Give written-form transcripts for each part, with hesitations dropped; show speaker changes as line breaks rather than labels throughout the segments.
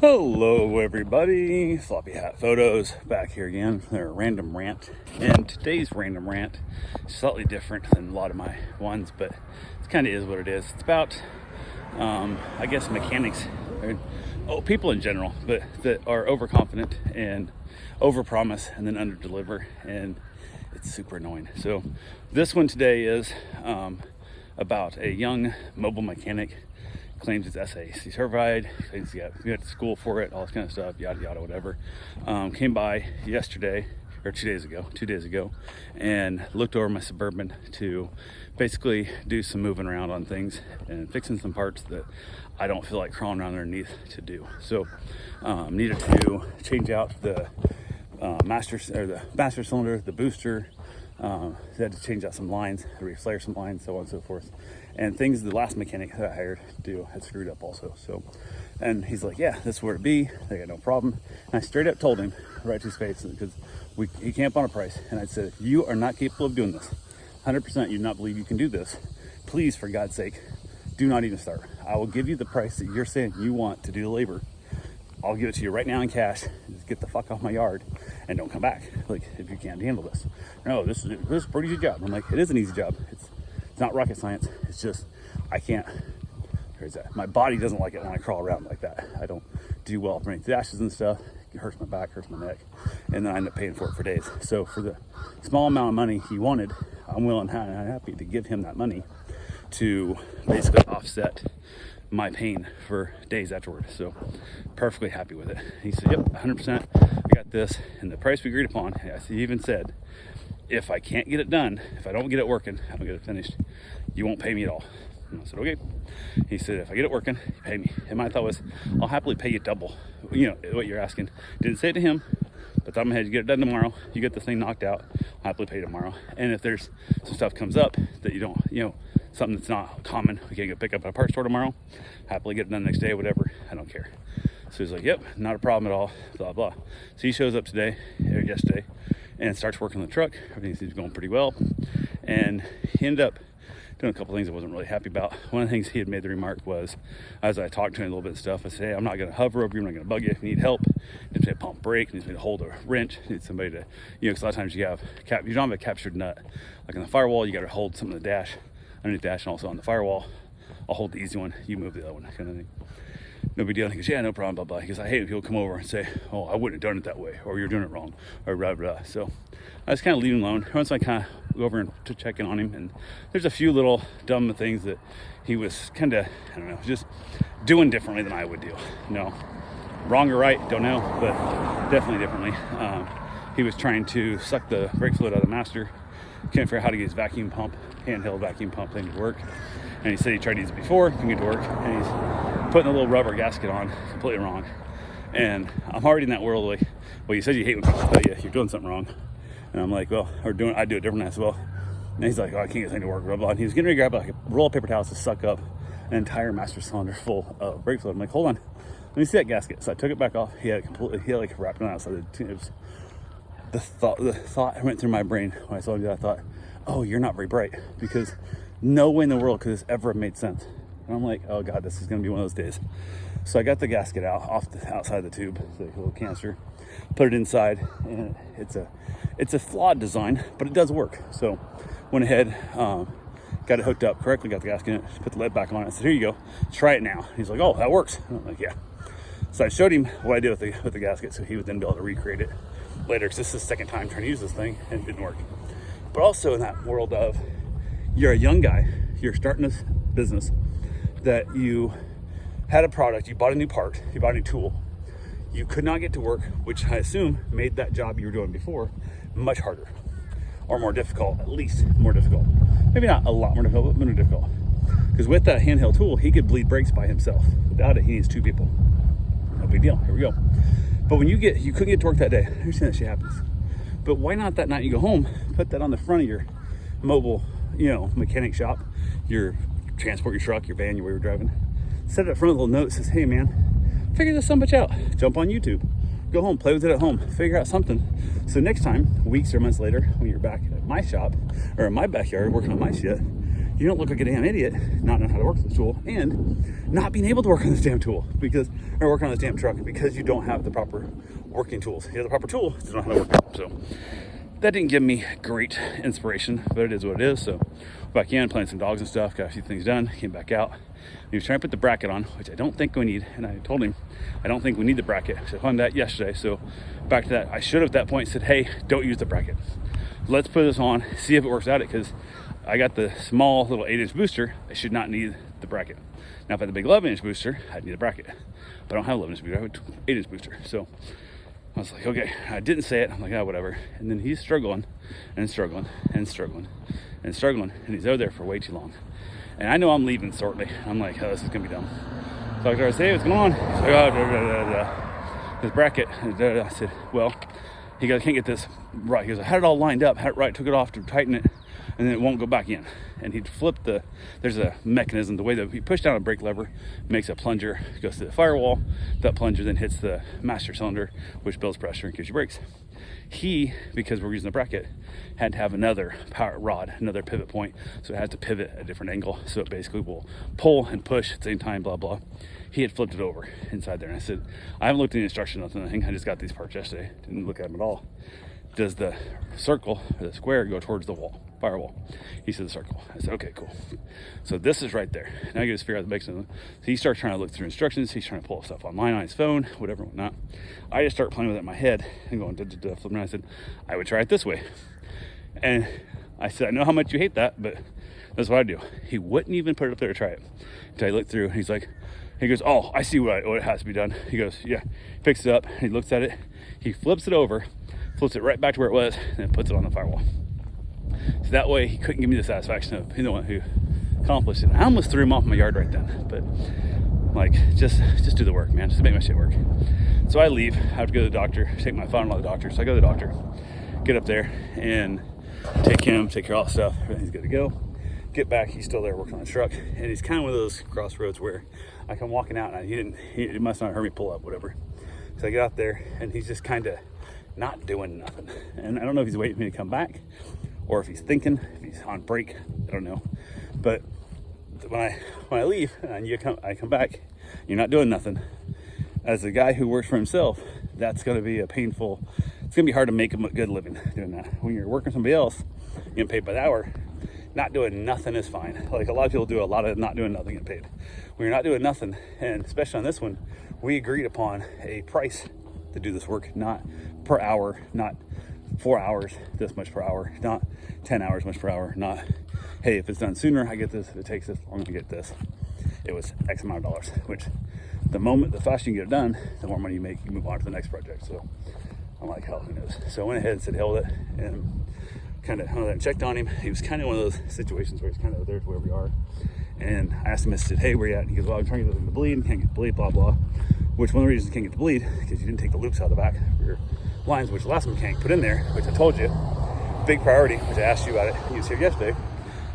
Hello everybody, Floppy Hat Photos back here again for a random rant. And today's random rant is slightly different than a lot of my ones, but it kind of is what it is. It's about, I guess, mechanics, or people in general, but that are overconfident and overpromise and then underdeliver, and it's super annoying. So this one today is about a young mobile mechanic. Claims it's SAC certified, claims he got to school for it, all this kind of stuff, yada yada, whatever. Came by yesterday, or 2 days ago, and looked over my Suburban to basically do some moving around on things and fixing some parts that I don't feel like crawling around underneath to do. So needed to change out the master cylinder, the booster. Had to change out some lines, reflare some lines, so on and so forth. And things the last mechanic that I hired to do had screwed up also. So, and he's like, yeah, this is where it be. They got no problem. And I straight up told him right to his face, because he can't on a price. And I said, if you are not capable of doing this, 100% you do not believe you can do this, please, for God's sake, do not even start. I will give you the price that you're saying you want to do the labor. I'll give it to you right now in cash. Just get the fuck off my yard and don't come back. Like, if you can't handle this. No, this is a pretty easy job. I'm like, it is an easy job. It's not rocket science. It's just, I can't, there's that. My body doesn't like it when I crawl around like that. I don't do well underneath dashes and stuff. It hurts my back, hurts my neck. And then I end up paying for it for days. So for the small amount of money he wanted, I'm willing and happy to give him that money to basically offset my pain for days afterward. So perfectly happy with it. He said, yep, 100%, I got this. And the price we agreed upon, he even said, if I can't get it done, if I don't get it working, I don't get it finished, you won't pay me at all. And I said, okay. He said, if I get it working, you pay me. And my thought was, I'll happily pay you double, what you're asking. Didn't say it to him, but thought in my head, you get it done tomorrow, you get this thing knocked out, I'll happily pay you tomorrow. And if there's some stuff comes up that you don't, something that's not common, we can't go pick up at a parts store tomorrow, happily get it done the next day, whatever, I don't care. So he's like, yep, not a problem at all, blah, blah. So he shows up yesterday, and starts working on the truck. Everything seems going pretty well. And he ended up doing a couple things I wasn't really happy about. One of the things he had made the remark was, as I talked to him a little bit and stuff, I said, hey, I'm not gonna hover over you, I'm not gonna bug you. If you need help, needs me to pump brake, needs me to hold a wrench, needs somebody to, because a lot of times you don't have a captured nut. Like on the firewall, you gotta hold something on the dash, underneath the dash, and also on the firewall. I'll hold the easy one, you move the other one, kind of thing. No big deal. And he goes, yeah, no problem, blah, blah. He goes, I hate when people come over and say, oh, I wouldn't have done it that way, or you're doing it wrong, or blah, blah. So I just kind of leave him alone. Once I kind of go over and to check in on him, and there's a few little dumb things that he was kind of, I don't know, just doing differently than I would do. Wrong or right, don't know, but definitely differently. He was trying to suck the brake fluid out of the master. Couldn't figure out how to get his vacuum pump, handheld vacuum pump thing to work. And he said he tried to use it before, couldn't get to work, and he's putting a little rubber gasket on, completely wrong. And I'm already in that world like, well, you said you hate when people tell you you're doing something wrong. And I'm like, well, I do it differently as well. And he's like, oh, I can't get this thing to work, blah, blah. And he was getting ready to grab like a roll of paper towels to suck up an entire master cylinder full of brake fluid. I'm like, hold on, let me see that gasket. So I took it back off. He had like wrapped it on outside. It was, the thought went through my brain when I saw him do that. I thought, oh, you're not very bright, because no way in the world could this ever have made sense. And I'm like, oh God, this is gonna be one of those days. So I got the gasket out off the outside of the tube, it's like a little canister, put it inside, and it's a flawed design, but it does work. So went ahead, got it hooked up correctly, got the gasket in it, put the lid back on it. I said, here you go, try it now. He's like, oh, that works. And I'm like, yeah. So I showed him what I did with the gasket, so he would then be able to recreate it later, because this is the second time trying to use this thing and it didn't work. But also in that world of, you're a young guy, you're starting this business, that you had a product, you bought a new part, you bought a new tool, you could not get to work, which I assume made that job you were doing before much harder, or more difficult, at least more difficult. Maybe not a lot more difficult, but more difficult. Because with that handheld tool, he could bleed brakes by himself. Without it, he needs two people. No big deal, here we go. But when you couldn't get to work that day, I understand that shit happens. But why not that night you go home, put that on the front of your mobile, mechanic shop, your transport, your truck, your van, your way you're driving. Set it up front of a little note that says, hey man, figure this sumbitch out. Jump on YouTube. Go home, play with it at home, figure out something. So next time, weeks or months later, when you're back at my shop or in my backyard working on my shit, you don't look like a damn idiot not knowing how to work this tool and not being able to work on this damn tool or work on this damn truck because you don't have the proper working tools. You have the proper tool, you don't know how to work it. So that didn't give me great inspiration, but it is what it is. So back in, playing some dogs and stuff, got a few things done, came back out. He was trying to put the bracket on, which I don't think we need. And I told him, I don't think we need the bracket. So I found that yesterday. So back to that, I should have at that point said, hey, don't use the bracket. Let's put this on, see if it works out because I got the small little 8-inch booster. I should not need the bracket. Now if I had the big 11-inch booster, I'd need a bracket. But I don't have 11-inch booster, I have an 8-inch booster. So I was like, okay, I didn't say it. I'm like, whatever. And then he's struggling and struggling and struggling and struggling. And he's over there for way too long. And I know I'm leaving shortly. I'm like, oh, this is gonna be dumb. So I started saying, what's going on? He's like, oh, this bracket. I said, well, he goes, I can't get this right. He goes, I had it all lined up, had it right, took it off to tighten it, and then it won't go back in. And he'd flip there's a mechanism, the way that he pushed down a brake lever, makes a plunger, goes to the firewall. That plunger then hits the master cylinder, which builds pressure and gives you brakes. He, because we're using the bracket, had to have another power rod, another pivot point, so it has to pivot at a different angle, so it basically will pull and push at the same time, blah, blah. He had flipped it over inside there, and I said, I haven't looked at the instructions, nothing. I just got these parts yesterday, didn't look at them at all. Does the circle or the square go towards the wall, firewall? He said the circle. I said, okay, cool. So this is right there. Now you just figure out the mechanism. So he starts trying to look through instructions. He's trying to pull stuff online on his phone, whatever, whatnot. I just start playing with it in my head and going, flipping. I said, I would try it this way. And I said, I know how much you hate that, but that's what I do. He wouldn't even put it up there to try it until I looked through. And he's like, he goes, oh, I see what it has to be done. He goes, yeah, picks it up. And he looks at it. He flips it over, flips it right back to where it was, and puts it on the firewall. So that way he couldn't give me the satisfaction of he's the one who accomplished it. I almost threw him off my yard right then, but like just do the work, man, just to make my shit work. So I leave, I have to go to the doctor, take my father-in-law to the doctor. So I go to the doctor, get up there and take care of all the stuff. Everything's good to go. Get back, he's still there working on the truck, and he's kind of one of those crossroads where I come walking out and he must not have heard me pull up, whatever. So I get out there and he's just kind of not doing nothing. And I don't know if he's waiting for me to come back or if he's thinking, if he's on break, I don't know. But when I leave and I come back, you're not doing nothing. As a guy who works for himself, that's going to be it's going to be hard to make a good living doing that. When you're working for somebody else, you're getting paid by the hour. Not doing nothing is fine. Like a lot of people do a lot of not doing nothing and paid. When you're not doing nothing, and especially on this one, we agreed upon a price to do this work, not per hour, not 4 hours, this much per hour, not 10 hours, much per hour, not, hey, if it's done sooner, I get this, if it takes this long, I get this. It was X amount of dollars, which the faster you get it done, the more money you make, you move on to the next project. So I'm like, hell, who knows? So I went ahead and said, hell with it, and kind of checked on him. He was kind of one of those situations where he's kind of there to where we are. And I asked him, I said, hey, where you at? And he goes, well, I'm trying to get the bleed, can't get the bleed, blah, blah. Which one of the reasons you can't get the bleed, because you didn't take the loops out of the back of your lines, which the last mechanic put in there, which I told you, big priority, which I asked you about it, he was here yesterday.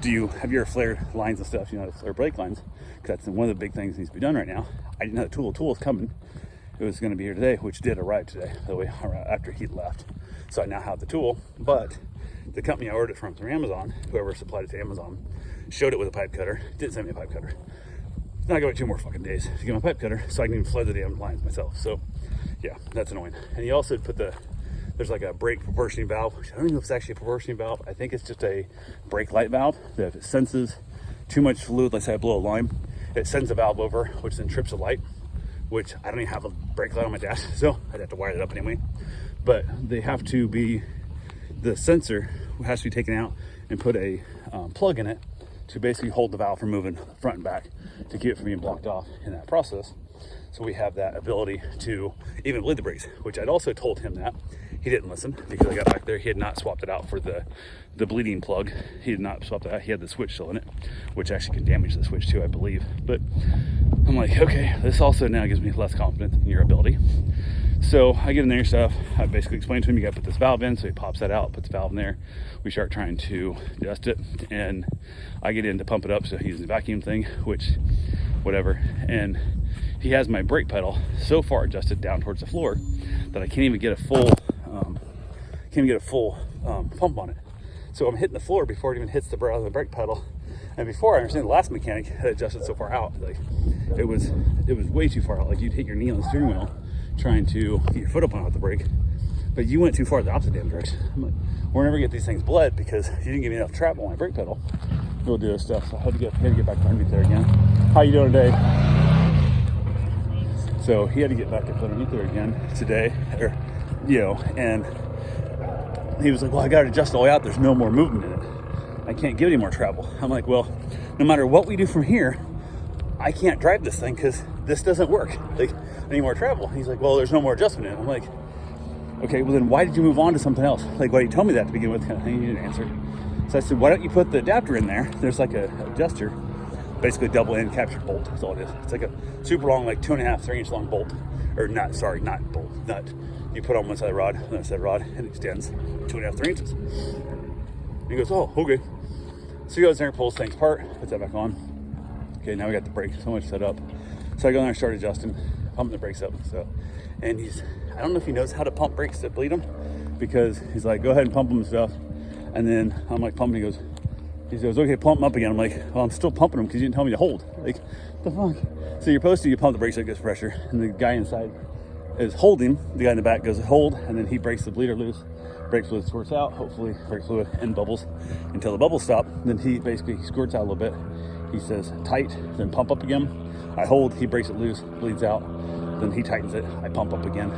Have you ever flared lines and stuff? You know how to flare brake lines? Because that's one of the big things that needs to be done right now. I didn't have the tool is coming. It was going to be here today, which did arrive today, by the way, after he left. So I now have the tool, but the company I ordered it from through Amazon, whoever supplied it to Amazon, showed it with a pipe cutter, didn't send me a pipe cutter. Now I got 2 more fucking days to get my pipe cutter so I can even flare the damn lines myself. So yeah, that's annoying. And he also put there's like a brake proportioning valve, which I don't even know if it's actually a proportioning valve. I think it's just a brake light valve that if it senses too much fluid, let's say I blow a line, it sends the valve over, which then trips a light, which I don't even have a brake light on my dash, so I'd have to wire it up anyway. But they have to be, the sensor has to be taken out and put a plug in it to basically hold the valve from moving front and back to keep it from being blocked off in that process. So we have that ability to even bleed the brakes, which I'd also told him that. He didn't listen because I got back there. He had not swapped it out for the bleeding plug. He had not swapped it out. He had the switch still in it, which actually can damage the switch too, I believe. But I'm like, okay, this also now gives me less confidence in your ability. So I get in there and stuff. I basically explained to him, you gotta put this valve in. So he pops that out, puts the valve in there. We start trying to adjust it, and I get in to pump it up. So he uses the vacuum thing, which whatever. And he has my brake pedal so far adjusted down towards the floor that I can't even get a full pump on it. So I'm hitting the floor before it even hits the brake pedal. And before, I understand the last mechanic had adjusted so far out, like it was way too far out. Like you'd hit your knee on the steering wheel trying to get your foot up on the brake, but you went too far the opposite damn direction. I'm like, we're never get these things bled because you didn't give me enough travel on my brake pedal. We'll do this stuff. So I had to get back underneath there again. How you doing today? So he had to get back up underneath there again today, or and he was like, well, I got to adjust all the way out. There's no more movement in it. I can't give any more travel. I'm like, well, no matter what we do from here, I can't drive this thing because this doesn't work. Like, I need more travel. And he's like, well, there's no more adjustment in it. I'm like, okay, well then why did you move on to something else? Like, why didn't you tell me that to begin with? And he didn't answer. So I said, why don't you put the adapter in there? There's like a adjuster, basically double end captured bolt. That's all it is. It's like a super long, like 2.5, 3 inch long bolt, or nut. Sorry, not bolt, nut. You put on one side of the rod, and the side rod, and it extends 2.5, 3 inches. And he goes, oh, okay. So he goes there, pulls things apart, puts that back on. Okay, now we got the brake so much set up. So I go in there and start adjusting, pumping the brakes up. So, and I don't know if he knows how to pump brakes to bleed them, because he's like, go ahead and pump them and stuff. And then I'm like pumping, he goes, okay, pump them up again. I'm like, well, I'm still pumping them because you didn't tell me to hold. Like, the fuck? So you're supposed to, you pump the brakes so it gets pressure, and the guy inside is holding, the guy in the back goes hold, and then he breaks the bleeder loose. Brake fluid squirts out, hopefully brake fluid and bubbles until the bubbles stop. Then he basically squirts out a little bit. He says tight, then pump up again. I hold, he breaks it loose, bleeds out, then he tightens it, I pump up again.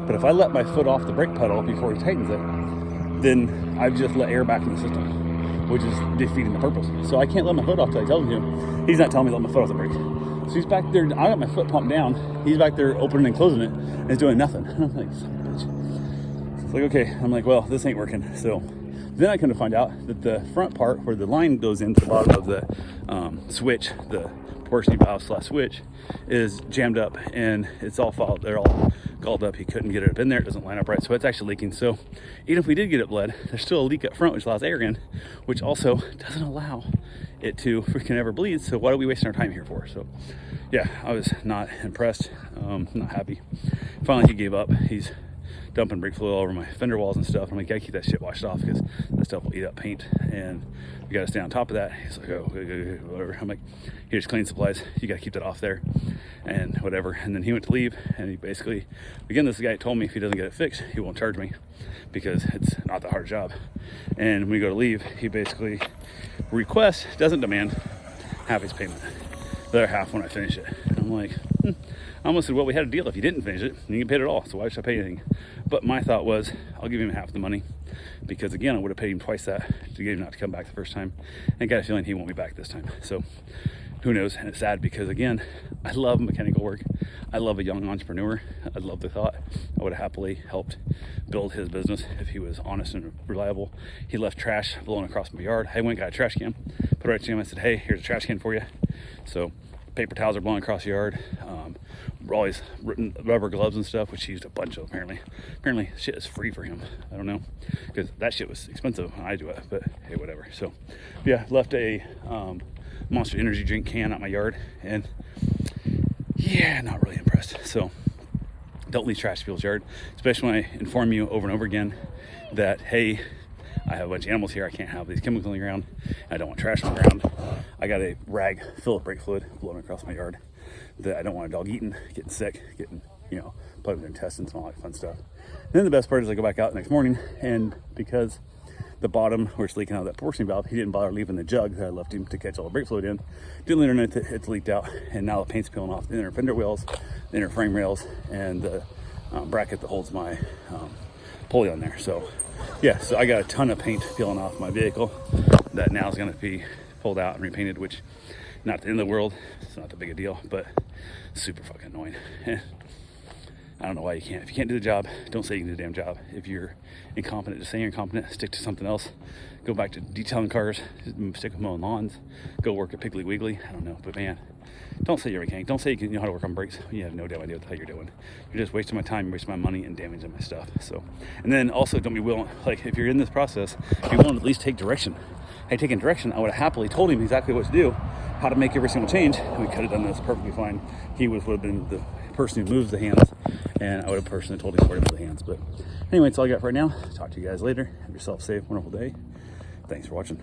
But if I let my foot off the brake pedal before he tightens it, then I've just let air back in the system, which is defeating the purpose. So I can't let my foot off till I tell him. He's not telling me to let my foot off the brake. So he's back there, I got my foot pumped down, he's back there opening and closing it, and he's doing nothing. And I'm like, son of a bitch. It's like, okay, I'm like, well, this ain't working. So then I come to find out that the front part where the line goes into the bottom of the switch, the portion valve / switch, is jammed up, and it's all fouled. They're all galled up. He couldn't get it up in there. It doesn't line up right, so it's actually leaking. So even if we did get it bled, there's still a leak up front, which allows air in, which also doesn't allow it to freaking ever bleed. So what are we wasting our time here for? So yeah, I was not impressed, not happy. Finally, he gave up. He's dumping brake fluid all over my fender walls and stuff. I'm like, gotta keep that shit washed off because that stuff will eat up paint, and you gotta stay on top of that. He's like, oh, whatever. I'm like, here's cleaning supplies. You gotta keep that off there, and whatever. And then he went to leave, and he basically, again, this guy told me if he doesn't get it fixed, he won't charge me because it's not that hard a job. And when we go to leave, he basically requests, doesn't demand, half his payment. The other half when I finish it. And I'm like, I almost said, well, we had a deal. If you didn't finish it, you can pay it all. So why should I pay anything? But my thought was, I'll give him half the money because, again, I would have paid him twice that to get him not to come back the first time. And I got a feeling he won't be back this time. So who knows? And it's sad because, again, I love mechanical work. I love a young entrepreneur. I love the thought. I would have happily helped build his business if he was honest and reliable. He left trash blowing across my yard. I went and got a trash can, put it right to him. I said, hey, here's a trash can for you. So paper towels are blowing across the yard. All these rubber gloves and stuff, which he used a bunch of apparently. Apparently shit is free for him. I don't know, because that shit was expensive when I do it, but hey, whatever. So yeah, left a Monster Energy drink can out my yard, and yeah, not really impressed. So don't leave trash to people's yard, especially when I inform you over and over again that, hey, I have a bunch of animals here. I can't have these chemicals on the ground. I don't want trash on the ground. I got a rag full of brake fluid blowing across my yard that I don't want a dog eating, getting sick, getting, plugged in their intestines and all that fun stuff. And then the best part is I go back out the next morning, and because the bottom where it's leaking out of that porcelain valve, he didn't bother leaving the jug that I left him to catch all the brake fluid in. Didn't let her know it's leaked out, and now the paint's peeling off the inner fender wheels, the inner frame rails, and the bracket that holds my pulley on there. So yeah, so I got a ton of paint peeling off my vehicle that now is going to be pulled out and repainted, which not the end of the world. It's not that big a deal, but super fucking annoying. I don't know why you can't. If you can't do the job, don't say you can do the damn job. If you're incompetent, just say you're incompetent. Stick to something else. Go back to detailing cars. Stick with mowing lawns. Go work at Piggly Wiggly. I don't know, but man, don't say you're a mechanic. Don't say you can know how to work on brakes. You have no damn idea what the hell you're doing. You're just wasting my time, you're wasting my money, and damaging my stuff. So, and then also don't be willing, like if you're in this process, be willing to at least take direction. Had taken direction, I would have happily told him exactly what to do, how to make every single change, and we could have done this perfectly fine. He would have been the person who moves the hands, and I would have personally told him where to move the hands. But anyway, that's all I got for right now. Talk to you guys later. Have yourself a safe, wonderful day. Thanks for watching.